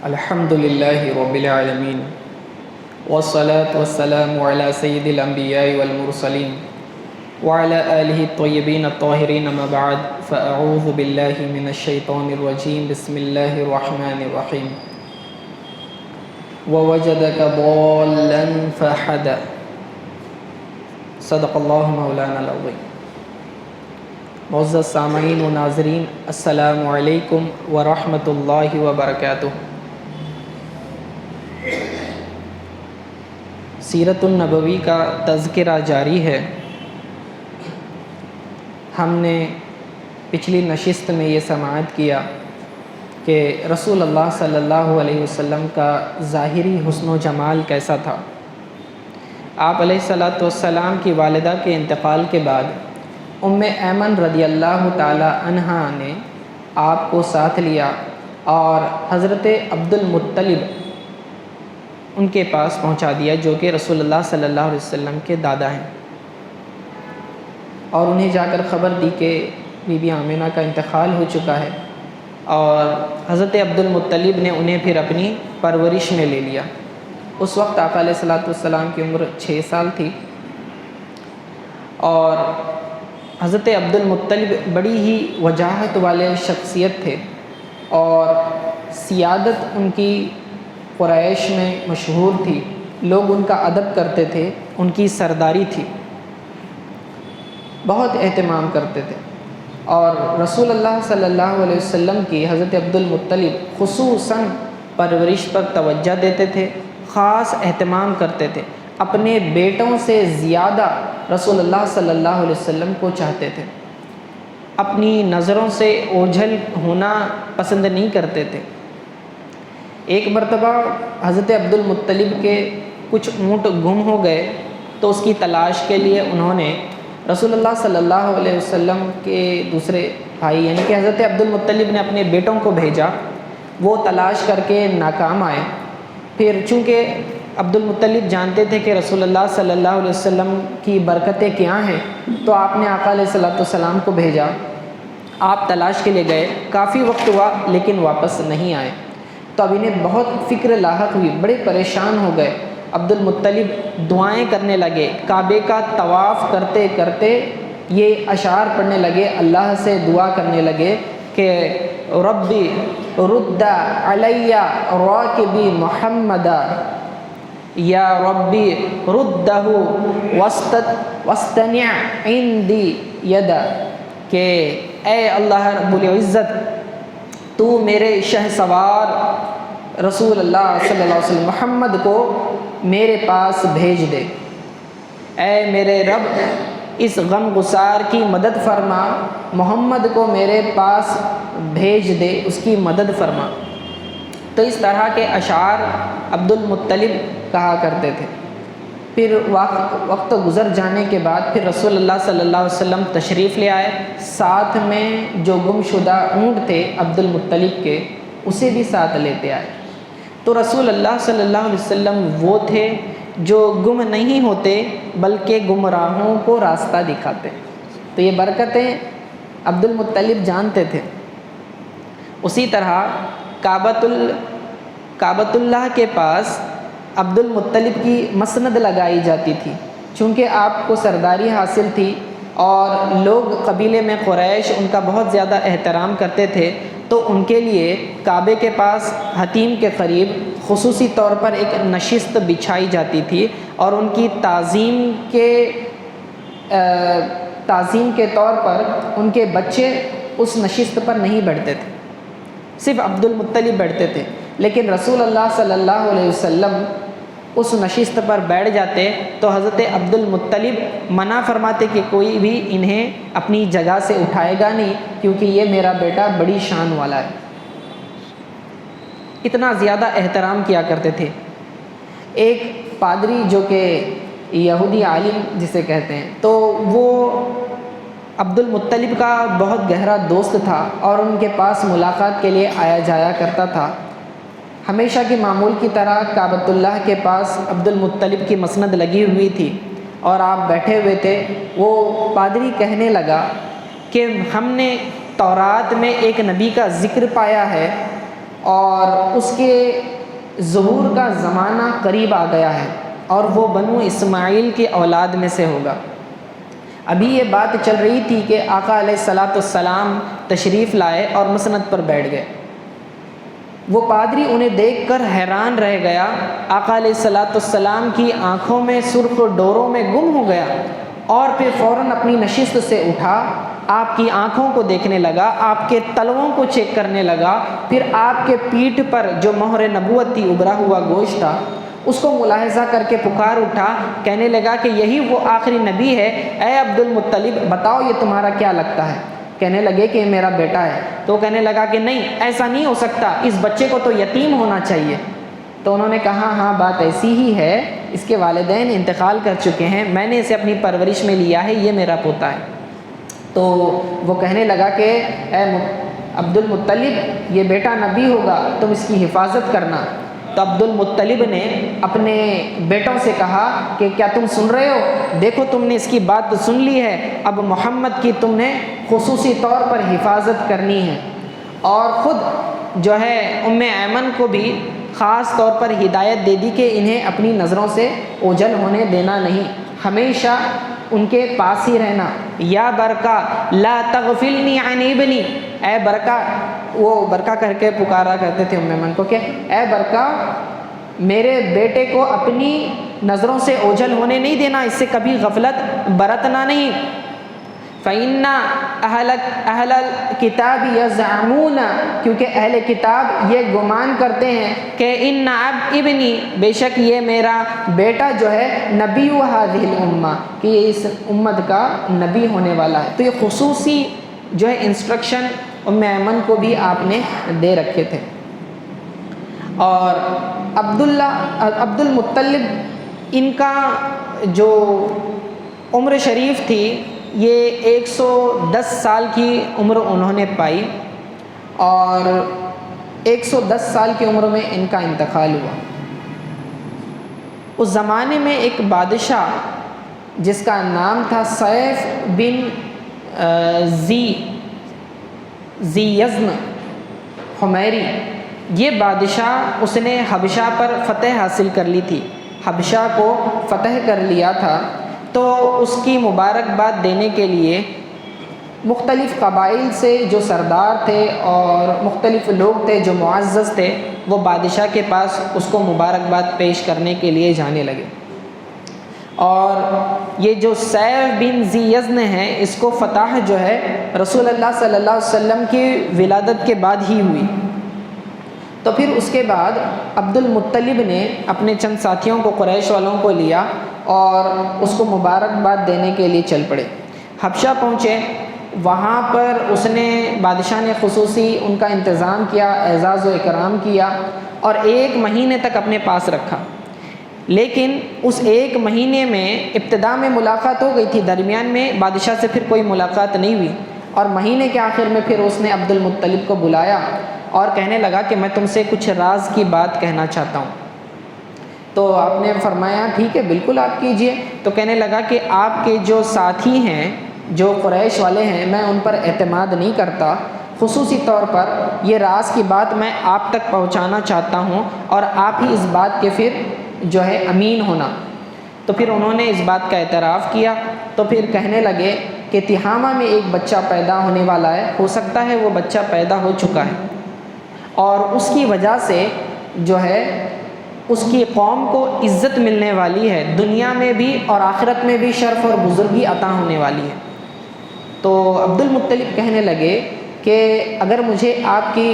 الحمد للہ رب العالمین والصلاة والسلام علی سید الانبیاء والمرسلین وعلی آلہ الطیبین الطاہرین اما بعد فاعوذ باللہ من الشیطان الرجیم بسم اللہ الرحمن الرحیم ووجدک ضالا فہدی صدق اللہ مولانا العظیم۔ معزز سامعین و ناظرین، السلام علیکم ورحمۃ اللہ وبرکاتہ۔ سیرت النبوی کا تذکرہ جاری ہے۔ ہم نے پچھلی نشست میں یہ سماعت کیا کہ رسول اللہ صلی اللہ علیہ وسلم کا ظاہری حسن و جمال کیسا تھا۔ آپ علیہ السلام کی والدہ کے انتقال کے بعد ام ایمن رضی اللہ تعالی عنہا نے آپ کو ساتھ لیا اور حضرت عبد المطلب ان کے پاس پہنچا دیا، جو کہ رسول اللہ صلی اللہ علیہ وسلم کے دادا ہیں، اور انہیں جا کر خبر دی کہ بی بی آمنہ کا انتقال ہو چکا ہے، اور حضرت عبد المطلب نے انہیں پھر اپنی پرورش میں لے لیا۔ اس وقت آقا علیہ السلام کی عمر 6 سال تھی، اور حضرت عبد المطلب بڑی ہی وجاہت والے شخصیت تھے، اور سیادت ان کی قریش میں مشہور تھی، لوگ ان کا ادب کرتے تھے، ان کی سرداری تھی، بہت اہتمام کرتے تھے، اور رسول اللہ صلی اللہ علیہ وسلم کی حضرت عبد المطلب خصوصاً پرورش پر توجہ دیتے تھے، خاص اہتمام کرتے تھے، اپنے بیٹوں سے زیادہ رسول اللہ صلی اللہ علیہ وسلم کو چاہتے تھے، اپنی نظروں سے اوجھل ہونا پسند نہیں کرتے تھے۔ ایک مرتبہ حضرت عبد المطلب کے کچھ اونٹ گم ہو گئے، تو اس کی تلاش کے لیے انہوں نے رسول اللہ صلی اللہ علیہ وسلم کے دوسرے بھائی یعنی کہ حضرت عبد المطلب نے اپنے بیٹوں کو بھیجا، وہ تلاش کر کے ناکام آئے۔ پھر چونکہ عبد المطلب جانتے تھے کہ رسول اللہ صلی اللہ علیہ وسلم کی برکتیں کیا ہیں، تو آپ نے آقا علیہ السلام کو بھیجا، آپ تلاش کے لیے گئے، کافی وقت ہوا لیکن واپس نہیں آئے۔ تو اب انہیں بہت فکر لاحق ہوئی، بڑے پریشان ہو گئے۔ عبد المطلب دعائیں کرنے لگے، کعبے کا طواف کرتے کرتے یہ اشعار پڑھنے لگے، اللہ سے دعا کرنے لگے کہ ربی رد علی راکبی محمدا، یا ربی ردہ واصطنع عندی یدا، کہ اے اللہ رب العزت، تو میرے شہ سوار رسول اللہ صلی اللہ علیہ وسلم محمد کو میرے پاس بھیج دے، اے میرے رب اس غم گسار کی مدد فرما، محمد کو میرے پاس بھیج دے، اس کی مدد فرما۔ تو اس طرح کے اشعار عبد المطلب کہا کرتے تھے۔ پھر وقت گزر جانے کے بعد پھر رسول اللہ صلی اللہ علیہ وسلم تشریف لے آئے، ساتھ میں جو گم شدہ اونٹ تھے عبد المطلب کے، اسے بھی ساتھ لیتے آئے۔ تو رسول اللہ صلی اللہ علیہ وسلم وہ تھے جو گم نہیں ہوتے بلکہ گمراہوں کو راستہ دکھاتے۔ تو یہ برکتیں عبد المطلب جانتے تھے۔ اسی طرح کعبۃ اللہ کے پاس عبد المطلب کی مسند لگائی جاتی تھی، چونکہ آپ کو سرداری حاصل تھی اور لوگ قبیلے میں قریش ان کا بہت زیادہ احترام کرتے تھے، تو ان کے لیے کعبے کے پاس حتیم کے قریب خصوصی طور پر ایک نشست بچھائی جاتی تھی، اور ان کی تعظیم کے طور پر ان کے بچے اس نشست پر نہیں بیٹھتے تھے، صرف عبد المطلب بیٹھتے تھے، لیکن رسول اللہ صلی اللہ علیہ وسلم اس نشست پر بیٹھ جاتے تو حضرت عبد المطلب منع فرماتے کہ کوئی بھی انہیں اپنی جگہ سے اٹھائے گا نہیں، کیونکہ یہ میرا بیٹا بڑی شان والا ہے۔ اتنا زیادہ احترام کیا کرتے تھے۔ ایک پادری جو کہ یہودی عالم جسے کہتے ہیں، تو وہ عبد المطلب کا بہت گہرا دوست تھا اور ان کے پاس ملاقات کے لیے آیا جایا کرتا تھا۔ ہمیشہ کی معمول کی طرح کعبۃ اللہ کے پاس عبد المطلب کی مسند لگی ہوئی تھی اور آپ بیٹھے ہوئے تھے۔ وہ پادری کہنے لگا کہ ہم نے تورات میں ایک نبی کا ذکر پایا ہے اور اس کے ظہور کا زمانہ قریب آ گیا ہے اور وہ بنو اسماعیل کی اولاد میں سے ہوگا۔ ابھی یہ بات چل رہی تھی کہ آقا علیہ الصلاۃ والسلام تشریف لائے اور مسند پر بیٹھ گئے۔ وہ پادری انہیں دیکھ کر حیران رہ گیا، آقا علیہ الصلاۃ والسلام کی آنکھوں میں سرخ ڈوروں میں گم ہو گیا اور پھر فوراً اپنی نشست سے اٹھا، آپ کی آنکھوں کو دیکھنے لگا، آپ کے تلووں کو چیک کرنے لگا، پھر آپ کے پیٹھ پر جو مہر نبوت تھی، ابھرا ہوا گوشت تھا، اس کو ملاحظہ کر کے پکار اٹھا، کہنے لگا کہ یہی وہ آخری نبی ہے، اے عبد المطلب بتاؤ یہ تمہارا کیا لگتا ہے؟ کہنے لگے کہ یہ میرا بیٹا ہے۔ تو کہنے لگا کہ نہیں، ایسا نہیں ہو سکتا، اس بچے کو تو یتیم ہونا چاہیے۔ تو انہوں نے کہا ہاں بات ایسی ہی ہے، اس کے والدین انتقال کر چکے ہیں، میں نے اسے اپنی پرورش میں لیا ہے، یہ میرا پوتا ہے۔ تو وہ کہنے لگا کہ اے عبد المطلب یہ بیٹا نبی ہوگا، تم اس کی حفاظت کرنا۔ تو عبد المطلب نے اپنے بیٹوں سے کہا کہ کیا تم سن رہے ہو؟ دیکھو تم نے اس کی بات سن لی ہے، اب محمد کی تم نے خصوصی طور پر حفاظت کرنی ہے۔ اور خود جو ہے ام ایمن کو بھی خاص طور پر ہدایت دے دی کہ انہیں اپنی نظروں سے اوجھل ہونے دینا نہیں، ہمیشہ ان کے پاس ہی رہنا۔ یا برکہ لا تغفلنی عن ابنی، اے برکہ، وہ برکہ کر کے پکارا کرتے تھے ام ایمن کو کہ اے برکہ میرے بیٹے کو اپنی نظروں سے اوجھل ہونے نہیں دینا، اس سے کبھی غفلت برتنا نہیں۔ فَإِنَّ أَهْلَ الْكِتَابِ يَزْعَمُونَ، کیونکہ اہل کتاب یہ گمان کرتے ہیں کہ اِنَّ ابنی، بے شک یہ میرا بیٹا جو ہے نبی هذه الامہ، کہ یہ اس امت کا نبی ہونے والا ہے۔ تو یہ خصوصی جو ہے انسٹرکشن ام ایمن کو بھی آپ نے دے رکھے تھے۔ اور عبد المطلب، ان کا جو عمر شریف تھی یہ 110 سال کی عمر انہوں نے پائی، اور 110 سال کی عمر میں ان کا انتقال ہوا۔ اس زمانے میں ایک بادشاہ جس کا نام تھا سیف بن ذی یزن حمیری، یہ بادشاہ اس نے حبشہ پر فتح حاصل کر لی تھی، حبشہ کو فتح کر لیا تھا۔ تو اس کی مبارکباد دینے کے لیے مختلف قبائل سے جو سردار تھے اور مختلف لوگ تھے جو معزز تھے، وہ بادشاہ کے پاس اس کو مبارکباد پیش کرنے کے لیے جانے لگے۔ اور یہ جو سیف بن ذی یزن ہے، اس کو فتح جو ہے رسول اللہ صلی اللہ علیہ وسلم کی ولادت کے بعد ہی ہوئی۔ تو پھر اس کے بعد عبد المطلب نے اپنے چند ساتھیوں کو، قریش والوں کو لیا اور اس کو مبارکباد دینے کے لیے چل پڑے۔ حبشہ پہنچے، وہاں پر اس نے، بادشاہ نے خصوصی ان کا انتظام کیا، اعزاز و اکرام کیا اور 1 مہینے تک اپنے پاس رکھا۔ لیکن اس 1 مہینے میں ابتدا میں ملاقات ہو گئی تھی، درمیان میں بادشاہ سے پھر کوئی ملاقات نہیں ہوئی، اور مہینے کے آخر میں پھر اس نے عبد المطلب کو بلایا اور کہنے لگا کہ میں تم سے کچھ راز کی بات کہنا چاہتا ہوں۔ تو آپ نے فرمایا ٹھیک ہے بالکل آپ کیجئے۔ تو کہنے لگا کہ آپ کے جو ساتھی ہیں، جو قریش والے ہیں، میں ان پر اعتماد نہیں کرتا، خصوصی طور پر یہ راز کی بات میں آپ تک پہنچانا چاہتا ہوں اور آپ ہی اس بات کے پھر جو ہے امین ہونا۔ تو پھر انہوں نے اس بات کا اعتراف کیا۔ تو پھر کہنے لگے کہ تہامہ میں ایک بچہ پیدا ہونے والا ہے، ہو سکتا ہے وہ بچہ پیدا ہو چکا ہے، اور اس کی وجہ سے جو ہے اس کی قوم کو عزت ملنے والی ہے، دنیا میں بھی اور آخرت میں بھی شرف اور بزرگی عطا ہونے والی ہے۔ تو عبد المطلب کہنے لگے کہ اگر مجھے آپ کی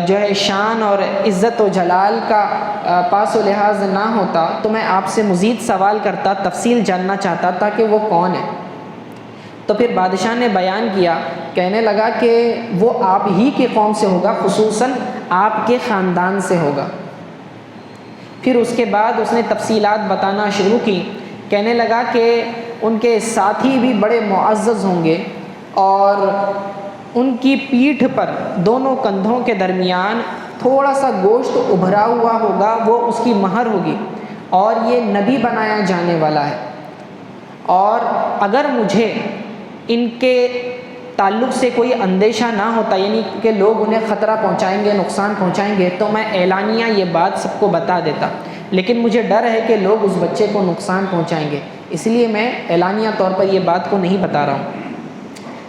جو ہے شان اور عزت و جلال کا پاس و لحاظ نہ ہوتا تو میں آپ سے مزید سوال کرتا، تفصیل جاننا چاہتا تھا کہ وہ کون ہے۔ تو پھر بادشاہ نے بیان کیا، کہنے لگا کہ وہ آپ ہی کی قوم سے ہوگا، خصوصاً آپ کے خاندان سے ہوگا۔ پھر اس کے بعد اس نے تفصیلات بتانا شروع کی، کہنے لگا کہ ان کے ساتھی بھی بڑے معزز ہوں گے، اور ان کی پیٹھ پر دونوں کندھوں کے درمیان تھوڑا سا گوشت ابھرا ہوا ہوگا، وہ اس کی مہر ہوگی، اور یہ نبی بنایا جانے والا ہے۔ اور اگر مجھے ان کے تعلق سے کوئی اندیشہ نہ ہوتا، یعنی کہ لوگ انہیں خطرہ پہنچائیں گے، نقصان پہنچائیں گے، تو میں اعلانیہ یہ بات سب کو بتا دیتا، لیکن مجھے ڈر ہے کہ لوگ اس بچے کو نقصان پہنچائیں گے، اس لیے میں اعلانیہ طور پر یہ بات کو نہیں بتا رہا ہوں۔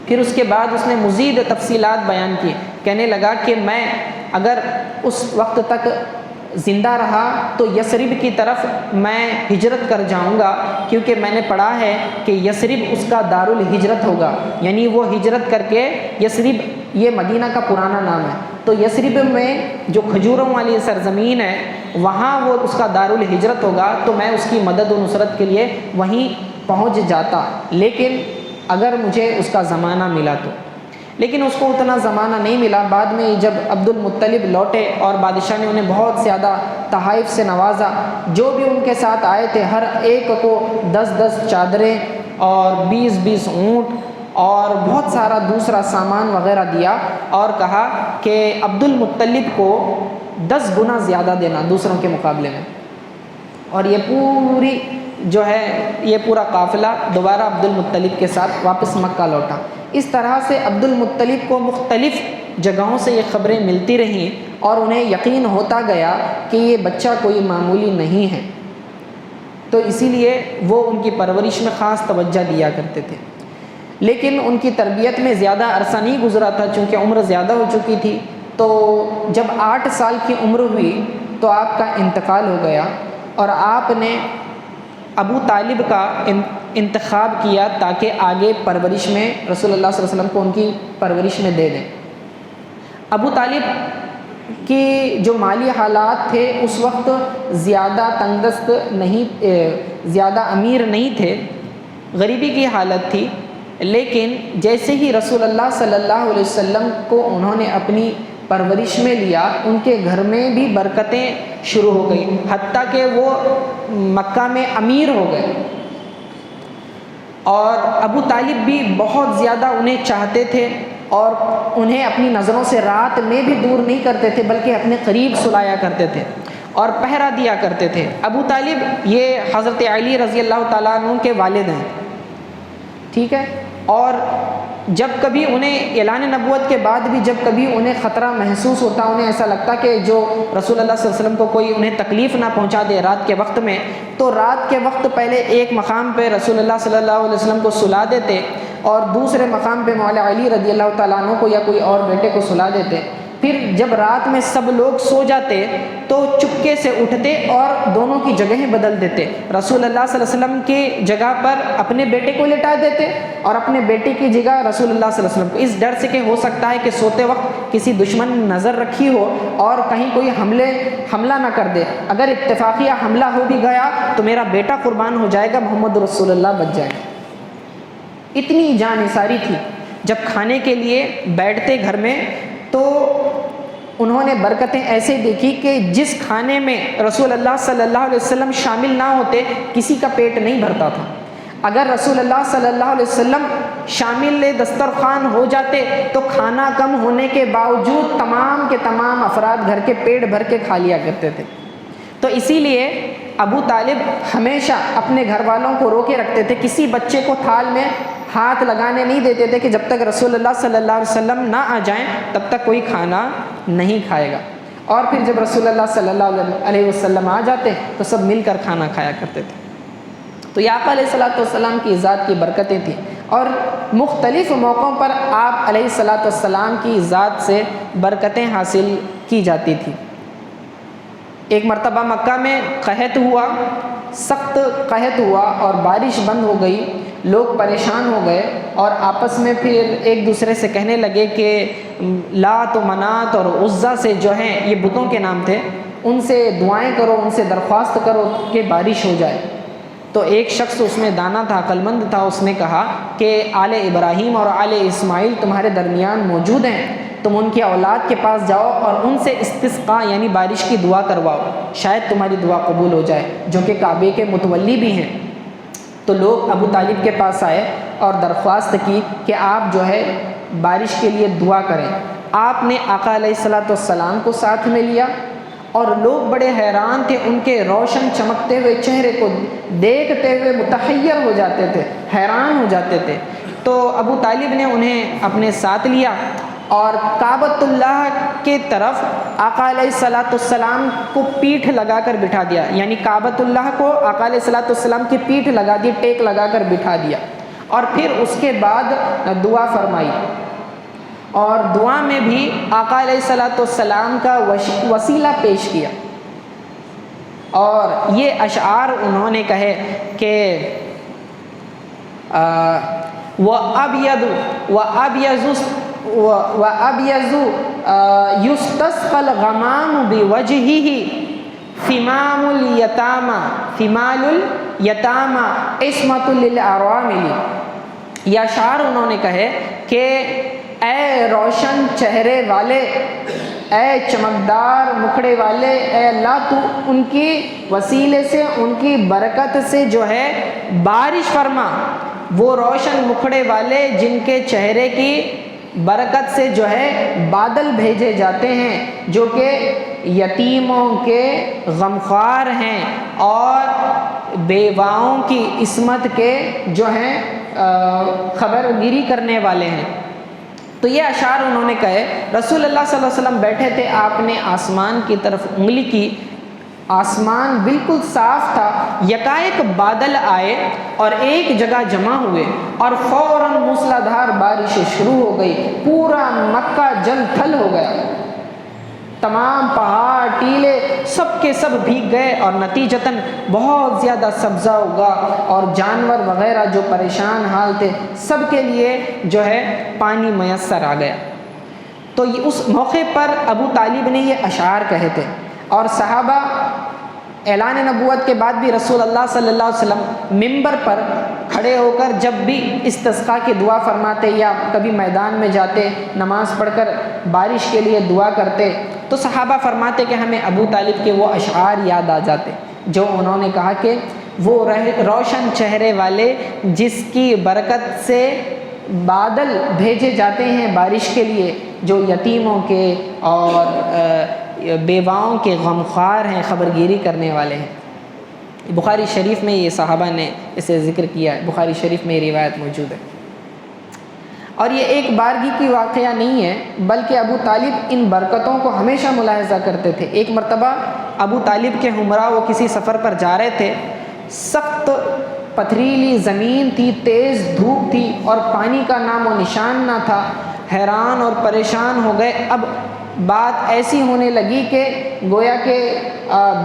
پھر اس کے بعد اس نے مزید تفصیلات بیان کی، کہنے لگا کہ میں اگر اس وقت تک زندہ رہا تو یثرب کی طرف میں ہجرت کر جاؤں گا، کیونکہ میں نے پڑھا ہے کہ یثرب اس کا دارالہجرت ہوگا، یعنی وہ ہجرت کر کے، یثرب یہ مدینہ کا پرانا نام ہے، تو یثرب میں جو کھجوروں والی سرزمین ہے وہاں وہ اس کا دارالہجرت ہوگا، تو میں اس کی مدد و نصرت کے لیے وہیں پہنچ جاتا، لیکن اگر مجھے اس کا زمانہ ملا تو۔ لیکن اس کو اتنا زمانہ نہیں ملا۔ بعد میں جب عبد المطلب لوٹے اور بادشاہ نے انہیں بہت زیادہ تحائف سے نوازا، جو بھی ان کے ساتھ آئے تھے ہر ایک کو 10 چادریں اور 20 اونٹ اور بہت سارا دوسرا سامان وغیرہ دیا، اور کہا کہ عبد المطلب کو 10 گنا زیادہ دینا دوسروں کے مقابلے میں۔ اور یہ پوری جو ہے یہ پورا قافلہ دوبارہ عبد المطلب کے ساتھ واپس مکہ لوٹا۔ اس طرح سے عبد المطلب کو مختلف جگہوں سے یہ خبریں ملتی رہیں اور انہیں یقین ہوتا گیا کہ یہ بچہ کوئی معمولی نہیں ہے، تو اسی لیے وہ ان کی پرورش میں خاص توجہ دیا کرتے تھے۔ لیکن ان کی تربیت میں زیادہ عرصہ نہیں گزرا تھا، چونکہ عمر زیادہ ہو چکی تھی، تو جب 8 سال کی عمر ہوئی تو آپ کا انتقال ہو گیا، اور آپ نے ابو طالب کا انتخاب کیا تاکہ آگے پرورش میں رسول اللہ صلی اللہ علیہ وسلم کو ان کی پرورش میں دے دیں۔ ابو طالب کی جو مالی حالات تھے اس وقت زیادہ تنگ دست نہیں، زیادہ امیر نہیں تھے، غریبی کی حالت تھی، لیکن جیسے ہی رسول اللہ صلی اللہ علیہ وسلم کو انہوں نے اپنی پرورش میں لیا، ان کے گھر میں بھی برکتیں شروع ہو گئی، حتیٰ کہ وہ مکہ میں امیر ہو گئے، اور ابو طالب بھی بہت زیادہ انہیں چاہتے تھے اور انہیں اپنی نظروں سے رات میں بھی دور نہیں کرتے تھے، بلکہ اپنے قریب سلایا کرتے تھے اور پہرا دیا کرتے تھے۔ ابو طالب یہ حضرت علی رضی اللہ تعالیٰ عنہ کے والد ہیں، ٹھیک ہے، اور جب کبھی انہیں اعلان نبوت کے بعد بھی جب کبھی انہیں خطرہ محسوس ہوتا، انہیں ایسا لگتا کہ جو رسول اللہ صلی اللہ علیہ وسلم کو کوئی انہیں تکلیف نہ پہنچا دے رات کے وقت میں، تو رات کے وقت پہلے ایک مقام پہ رسول اللہ صلی اللہ علیہ وسلم کو سلا دیتے اور دوسرے مقام پہ مولا علی رضی اللہ تعالیٰ عنہ کو یا کوئی اور بیٹے کو سلا دیتے۔ پھر جب رات میں سب لوگ سو جاتے تو چپکے سے اٹھتے اور دونوں کی جگہیں بدل دیتے، رسول اللہ صلی اللہ علیہ وسلم کی جگہ پر اپنے بیٹے کو لٹا دیتے اور اپنے بیٹے کی جگہ رسول اللہ صلی اللہ علیہ وسلم کو، اس ڈر سے کہ ہو سکتا ہے کہ سوتے وقت کسی دشمن نے نظر رکھی ہو اور کہیں کوئی حملہ نہ کر دے، اگر اتفاقیہ حملہ ہو بھی گیا تو میرا بیٹا قربان ہو جائے گا، محمد رسول اللہ بچ جائے گا۔ اتنی جان نثاری تھی۔ جب کھانے کے لیے بیٹھتے گھر میں تو انہوں نے برکتیں ایسے دیکھی کہ جس کھانے میں رسول اللہ صلی اللہ علیہ وسلم شامل نہ ہوتے کسی کا پیٹ نہیں بھرتا تھا، اگر رسول اللہ صلی اللہ علیہ وسلم شامل دسترخوان ہو جاتے تو کھانا کم ہونے کے باوجود تمام کے تمام افراد گھر کے پیٹ بھر کے کھا لیا کرتے تھے۔ تو اسی لیے ابو طالب ہمیشہ اپنے گھر والوں کو روکے رکھتے تھے، کسی بچے کو تھال میں ہاتھ لگانے نہیں دیتے تھے کہ جب تک رسول اللہ صلی اللہ علیہ وسلم نہ آ جائیں تب تک کوئی کھانا نہیں کھائے گا، اور پھر جب رسول اللہ صلی اللہ علیہ وسلم آ جاتے تو سب مل کر کھانا کھایا کرتے تھے۔ تو یہ آقا علیہ الصلوۃ والسلام کی ذات کی برکتیں تھیں، اور مختلف موقعوں پر آپ علیہ الصلوۃ والسلام کی ذات سے برکتیں حاصل کی جاتی تھیں۔ ایک مرتبہ مکہ میں قحط ہوا، سخت قحط ہوا اور بارش بند ہو گئی، لوگ پریشان ہو گئے اور آپس میں پھر ایک دوسرے سے کہنے لگے کہ لات و منات اور عزا سے جو ہیں یہ بتوں کے نام تھے، ان سے دعائیں کرو، ان سے درخواست کرو کہ بارش ہو جائے۔ تو ایک شخص اس میں دانا تھا، عقل مند تھا، اس نے کہا کہ آل ابراہیم اور آل اسماعیل تمہارے درمیان موجود ہیں، تم ان کی اولاد کے پاس جاؤ اور ان سے استسقاء یعنی بارش کی دعا کرواؤ، شاید تمہاری دعا قبول ہو جائے، جو کہ کعبے کے متولی بھی ہیں۔ تو لوگ ابو طالب کے پاس آئے اور درخواست کی کہ آپ جو ہے بارش کے لیے دعا کریں۔ آپ نے آقا علیہ الصلوۃ والسلام کو ساتھ میں لیا اور لوگ بڑے حیران تھے، ان کے روشن چمکتے ہوئے چہرے کو دیکھتے ہوئے متحیر ہو جاتے تھے، حیران ہو جاتے تھے تو ابو طالب نے انہیں اپنے ساتھ لیا اور کعبۃ اللہ کے طرف آقا علیہ الصلوۃ والسلام کو پیٹھ لگا کر بٹھا دیا، یعنی کعبۃ اللہ کو آقا علیہ الصلوۃ والسلام کی پیٹھ لگا دی، ٹیک لگا کر بٹھا دیا، اور پھر اس کے بعد دعا فرمائی، اور دعا میں بھی آقا علیہ الصلوۃ والسلام کا وسیلہ پیش کیا، اور یہ اشعار انہوں نے کہے کہ وَأَبْيَزُ يُسْتَسْقَى الْغَمَامُ بِوَجْهِهِ ثِمَالُ الْيَتَامَى عِصْمَةٌ لِلْأَرَامِلِ۔ یہ اشعار انہوں نے کہے کہ اے روشن چہرے والے، اے چمکدار مکھڑے والے، اے اللہ تو ان کی وسیلے سے، ان کی برکت سے جو ہے بارش فرما، وہ روشن مکھڑے والے جن کے چہرے کی برکت سے جو ہے بادل بھیجے جاتے ہیں، جو کہ یتیموں کے غمخوار ہیں اور بیواؤں کی عصمت کے جو ہیں خبر گیری کرنے والے ہیں۔ تو یہ اشعار انہوں نے کہے۔ رسول اللہ صلی اللہ علیہ وسلم بیٹھے تھے، آپ نے آسمان کی طرف انگلی کی، آسمان بالکل صاف تھا، یکایک بادل آئے اور ایک جگہ جمع ہوئے اور فوراً موسلادھار بارشیں شروع ہو گئی، پورا مکہ جل تھل ہو گیا، تمام پہاڑ ٹیلے سب کے سب بھیگ گئے، اور نتیجتاً بہت زیادہ سبزہ اگا، اور جانور وغیرہ جو پریشان حال تھے سب کے لیے جو ہے پانی میسر آ گیا۔ تو اس موقع پر ابو طالب نے یہ اشعار کہے تھے، اور صحابہ اعلان نبوت کے بعد بھی رسول اللہ صلی اللہ علیہ وسلم ممبر پر کھڑے ہو کر جب بھی استسقاء کی دعا فرماتے یا کبھی میدان میں جاتے نماز پڑھ کر بارش کے لیے دعا کرتے، تو صحابہ فرماتے کہ ہمیں ابو طالب کے وہ اشعار یاد آ جاتے جو انہوں نے کہا کہ وہ روشن چہرے والے جس کی برکت سے بادل بھیجے جاتے ہیں بارش کے لیے، جو یتیموں کے اور بیواؤں کے غمخوار ہیں، خبرگیری کرنے والے ہیں۔ بخاری شریف میں یہ صحابہ نے اسے ذکر کیا ہے، بخاری شریف میں یہ روایت موجود ہے۔ اور یہ ایک بارگی کی واقعہ نہیں ہے، بلکہ ابو طالب ان برکتوں کو ہمیشہ ملاحظہ کرتے تھے۔ ایک مرتبہ ابو طالب کے ہمراہ وہ کسی سفر پر جا رہے تھے، سخت پتھریلی زمین تھی، تیز دھوپ تھی اور پانی کا نام و نشان نہ تھا۔ حیران اور پریشان ہو گئے۔ اب بات ایسی ہونے لگی کہ گویا کہ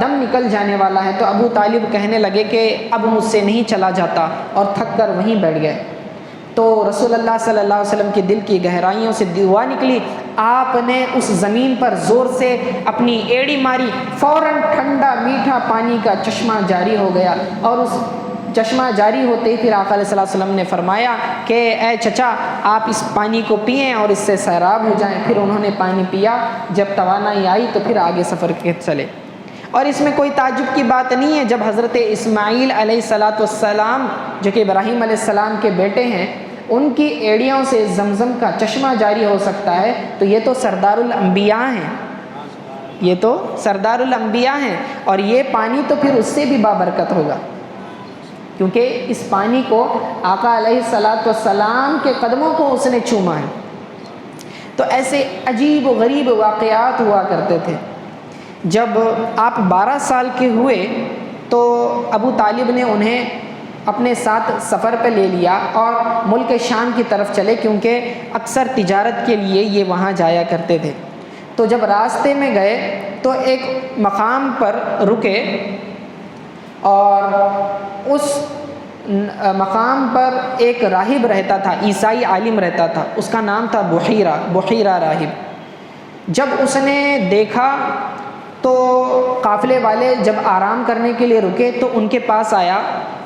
دم نکل جانے والا ہے، تو ابو طالب کہنے لگے کہ اب مجھ سے نہیں چلا جاتا، اور تھک کر وہیں بیٹھ گئے۔ تو رسول اللہ صلی اللہ علیہ وسلم کے دل کی گہرائیوں سے دعا نکلی، آپ نے اس زمین پر زور سے اپنی ایڑی ماری، فوراً ٹھنڈا میٹھا پانی کا چشمہ جاری ہو گیا، اور اس چشمہ جاری ہوتے ہی پھر آقا علیہ السلام نے فرمایا کہ اے چچا آپ اس پانی کو پئیں اور اس سے سیراب ہو جائیں۔ پھر انہوں نے پانی پیا، جب توانائی آئی تو پھر آگے سفر کے چلے۔ اور اس میں کوئی تعجب کی بات نہیں ہے، جب حضرت اسماعیل علیہ السلام جو کہ ابراہیم علیہ السلام کے بیٹے ہیں، ان کی ایڑیوں سے زمزم کا چشمہ جاری ہو سکتا ہے، تو یہ تو سردار الانبیاء ہیں، یہ تو سردار الانبیاء ہیں، اور یہ پانی تو پھر اس سے بھی بابرکت ہوگا، کیونکہ اس پانی کو آقا علیہ السلام کے قدموں کو اس نے چوما ہے۔ تو ایسے عجیب و غریب واقعات ہوا کرتے تھے۔ جب آپ 12 سال کے ہوئے تو ابو طالب نے انہیں اپنے ساتھ سفر پہ لے لیا اور ملک شام کی طرف چلے، کیونکہ اکثر تجارت کے لیے یہ وہاں جایا کرتے تھے۔ تو جب راستے میں گئے تو ایک مقام پر رکے، اور اس مقام پر ایک راہب رہتا تھا، عیسائی عالم رہتا تھا، اس کا نام تھا بحیرہ راہب۔ جب اس نے دیکھا تو قافلے والے جب آرام کرنے کے لیے رکے تو ان کے پاس آیا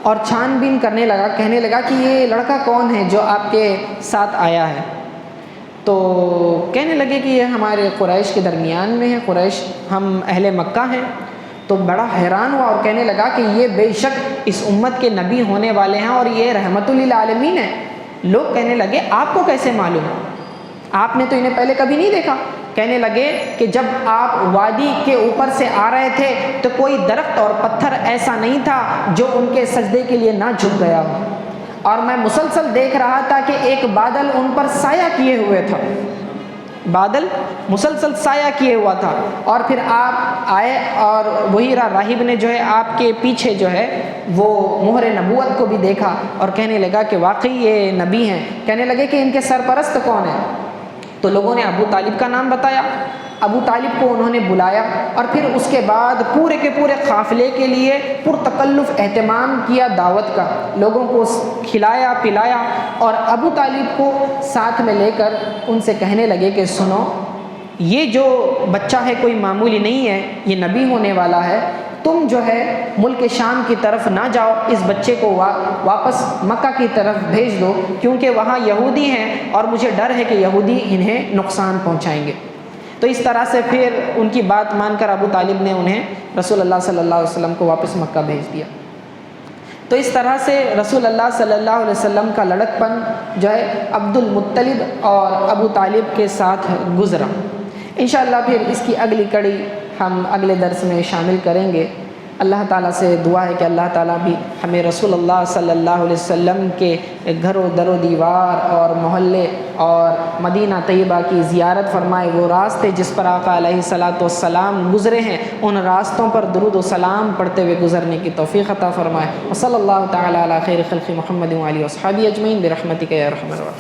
اور چھان بین کرنے لگا، کہنے لگا کہ یہ لڑکا کون ہے جو آپ کے ساتھ آیا ہے؟ تو کہنے لگے کہ یہ ہمارے قریش کے درمیان میں ہے، قریش ہم اہل مکہ ہیں۔ تو بڑا حیران ہوا اور کہنے لگا کہ یہ بے شک اس امت کے نبی ہونے والے ہیں اور یہ رحمت للعالمین ہیں۔ لوگ کہنے لگے آپ کو کیسے معلوم؟ آپ نے تو انہیں پہلے کبھی نہیں دیکھا۔ کہنے لگے کہ جب آپ وادی کے اوپر سے آ رہے تھے تو کوئی درخت اور پتھر ایسا نہیں تھا جو ان کے سجدے کے لیے نہ جھک گیا ہو۔ اور میں مسلسل دیکھ رہا تھا کہ ایک بادل ان پر سایہ کیے ہوئے تھا، بادل مسلسل سایہ کیے ہوا تھا، اور پھر آپ آئے اور وہی راہب نے جو ہے آپ کے پیچھے جو ہے وہ مہر نبوت کو بھی دیکھا اور کہنے لگا کہ واقعی یہ نبی ہیں۔ کہنے لگے کہ ان کے سرپرست کون ہیں؟ تو لوگوں نے ابو طالب کا نام بتایا، ابو طالب کو انہوں نے بلایا، اور پھر اس کے بعد پورے کے پورے قافلے کے لیے پرتکلف اہتمام کیا دعوت کا، لوگوں کو کھلایا پلایا، اور ابو طالب کو ساتھ میں لے کر ان سے کہنے لگے کہ سنو، یہ جو بچہ ہے کوئی معمولی نہیں ہے، یہ نبی ہونے والا ہے، تم جو ہے ملک شام کی طرف نہ جاؤ، اس بچے کو واپس مکہ کی طرف بھیج دو، کیونکہ وہاں یہودی ہیں اور مجھے ڈر ہے کہ یہودی انہیں نقصان پہنچائیں گے۔ تو اس طرح سے پھر ان کی بات مان کر ابو طالب نے انہیں رسول اللہ صلی اللہ علیہ وسلم کو واپس مکہ بھیج دیا۔ تو اس طرح سے رسول اللہ صلی اللہ علیہ وسلم کا لڑکپن جو ہے عبد المطلب اور ابو طالب کے ساتھ گزرا۔ انشاءاللہ پھر اس کی اگلی کڑی ہم اگلے درس میں شامل کریں گے۔ اللہ تعالیٰ سے دعا ہے کہ اللہ تعالیٰ بھی ہمیں رسول اللہ صلی اللہ علیہ وسلم کے گھر و در و دیوار اور محلے اور مدینہ طیبہ کی زیارت فرمائے، وہ راستے جس پر آقا علیہ الصلاۃ والسلام گزرے ہیں ان راستوں پر درود و سلام پڑھتے ہوئے گزرنے کی توفیق عطا فرمائے۔ وصلی اللہ تعالیٰ علی خیر خلق محمد وآلہ وصحبہ اجمعین برحمتک یا ارحم الراحمین۔